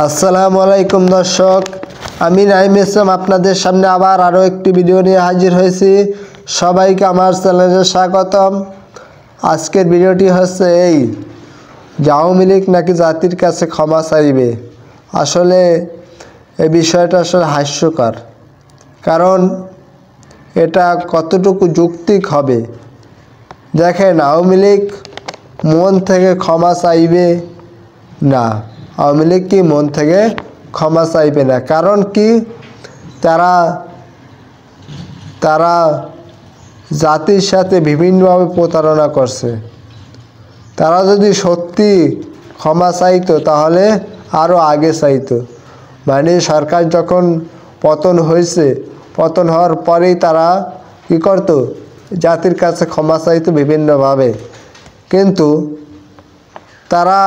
আসসালামু আলাইকুম দর্শক, আমি নাইম ইসলাম আপনাদের সামনে আবার আরও একটি ভিডিও নিয়ে হাজির হয়েছি। সবাইকে আমার চ্যানেলে স্বাগতম। আজকের ভিডিওটি হচ্ছে এই যে আওয়ামী লীগ নাকি জাতির কাছে ক্ষমা চাইবে। আসলে এই বিষয়টা আসলে হাস্যকর, কারণ এটা কতটুকু যৌক্তিক হবে। দেখেন, আওয়ামী লীগ মন থেকে ক্ষমা চাইবে না। আওয়ামী লীগ কি মন থেকে ক্ষমা চাইবে না? কারণ কি, তারা জাতির সাথে বিভিন্নভাবে প্রতারণা করছে। তারা যদি সত্যি ক্ষমা চাইতো তাহলে আরও আগে চাইতো। মানে সরকার যখন পতন হয়েছে, পতন হওয়ার পরেই তারা কী করতো, জাতির কাছে ক্ষমা চাইতো বিভিন্নভাবে। কিন্তু তারা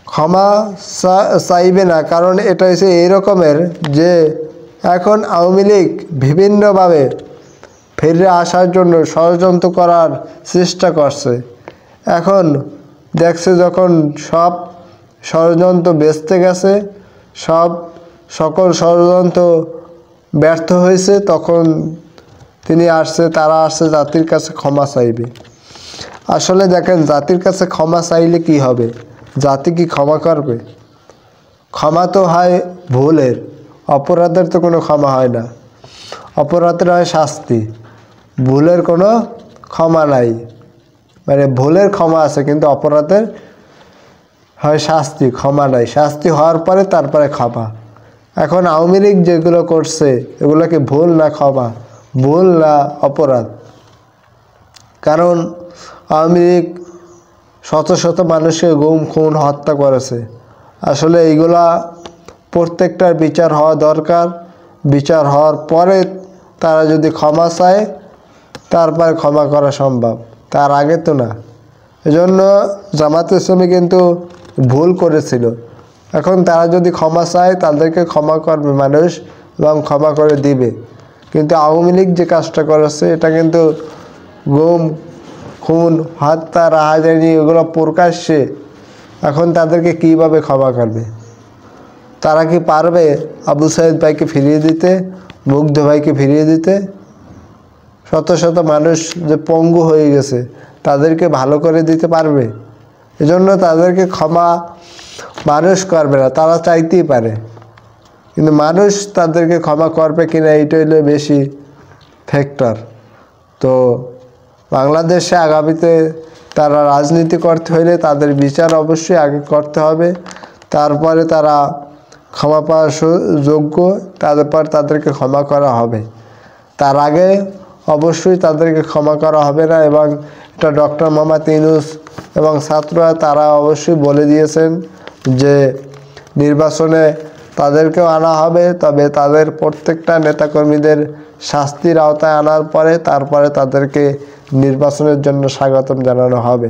ক্ষমা চাইবে না, কারণ এটা হচ্ছে এই রকমের যে এখন আওয়ামী লীগ বিভিন্নভাবে ফিরে আসার জন্য ষড়যন্ত্র করার চেষ্টা করছে। এখন দেখছে যখন সব ষড়যন্ত্র বেঁচতে গেছে, সকল ষড়যন্ত্র ব্যর্থ হয়েছে, তখন তারা আসছে জাতির কাছে ক্ষমা চাইবে। আসলে দেখেন, জাতির কাছে ক্ষমা চাইলে কি হবে? জাতি কি ক্ষমা করবে? ক্ষমা তো হয় ভুলের, অপরাধের তো কোনো ক্ষমা হয় না। অপরাধের হয় শাস্তি, ভুলের কোনো ক্ষমা নাই। মানে ভুলের ক্ষমা আছে, কিন্তু অপরাধের হয় শাস্তি, ক্ষমা নাই। শাস্তি হওয়ার পরে তারপরে ক্ষমা। এখন আওয়ামী লীগ যেগুলো করছে এগুলো কি ভুল না ক্ষমা? ভুল না অপরাধ? কারণ আওয়ামী লীগ শত শত মানুষকে গুম খুন হত্যা করেছে। আসলে এইগুলা প্রত্যেকটার বিচার হওয়া দরকার। বিচার হওয়ার পরে তারা যদি ক্ষমা চায়, তারপরে ক্ষমা করা সম্ভব, তার আগে তো না। এজন্য জামাতে ইসলামী কিন্তু ভুল করেছিল। এখন তারা যদি ক্ষমা চায়, তাদেরকে ক্ষমা করবে মানুষ এবং ক্ষমা করে দিবে। কিন্তু আওয়ামী লীগ যে কাজটা করেছে, এটা কিন্তু গুম খুন হত্যা রাহাজানি এগুলো প্রকাশ্যে। এখন তাদেরকে কিভাবে ক্ষমা করবে? তারা কি পারবে আবু সাইদ ভাইকে ফিরিয়ে দিতে, মুগ্ধ ভাইকে ফিরিয়ে দিতে? শত শত মানুষ যে পঙ্গু হয়ে গেছে, তাদেরকে ভালো করে দিতে পারবে? এজন্য তাদেরকে ক্ষমা মানুষ করবে না, তারা চাইতেই পারে, কিন্তু মানুষ তাদেরকে ক্ষমা করবে কিনা এইটা হলো বেশি ফ্যাক্টর। তো বাংলাদেশে আগামীতে তারা রাজনীতি করতে হলে তাদের বিচার অবশ্যই আগে করতে হবে, তারপরে তারা ক্ষমা পাওয়ার যোগ্য, তারপর তাদেরকে ক্ষমা করা হবে। তার আগে অবশ্যই তাদেরকে ক্ষমা করা হবে না। এবং এটা ডক্টর মোহাম্মদ ইউনূস এবং ছাত্ররা তারা অবশ্যই বলে দিয়েছেন যে নির্বাচনে তাদেরকেও আনা হবে, তবে তাদের প্রত্যেকটা নেতাকর্মীদের শাস্তির আওতায় আনার পরে তারপরে তাদেরকে নির্বাচনের জন্য স্বাগতম জানানো হবে।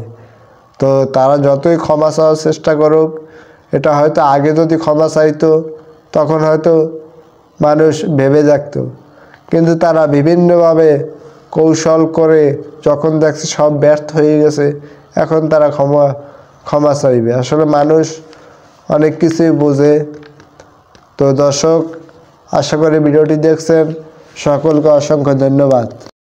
তো তারা যতই ক্ষমা চাওয়ার চেষ্টা করুক, এটা হয়তো আগে যদি ক্ষমা চাইতো তখন হয়তো মানুষ ভেবে দেখত, কিন্তু তারা বিভিন্নভাবে কৌশল করে যখন দেখছে সব ব্যর্থ হয়ে গেছে, এখন তারা ক্ষমা চাইবে। আসলে মানুষ অনেক কিছুই বোঝে। তো দর্শক, আশা করি ভিডিওটি দেখছেন। সকলকে অসংখ্য ধন্যবাদ।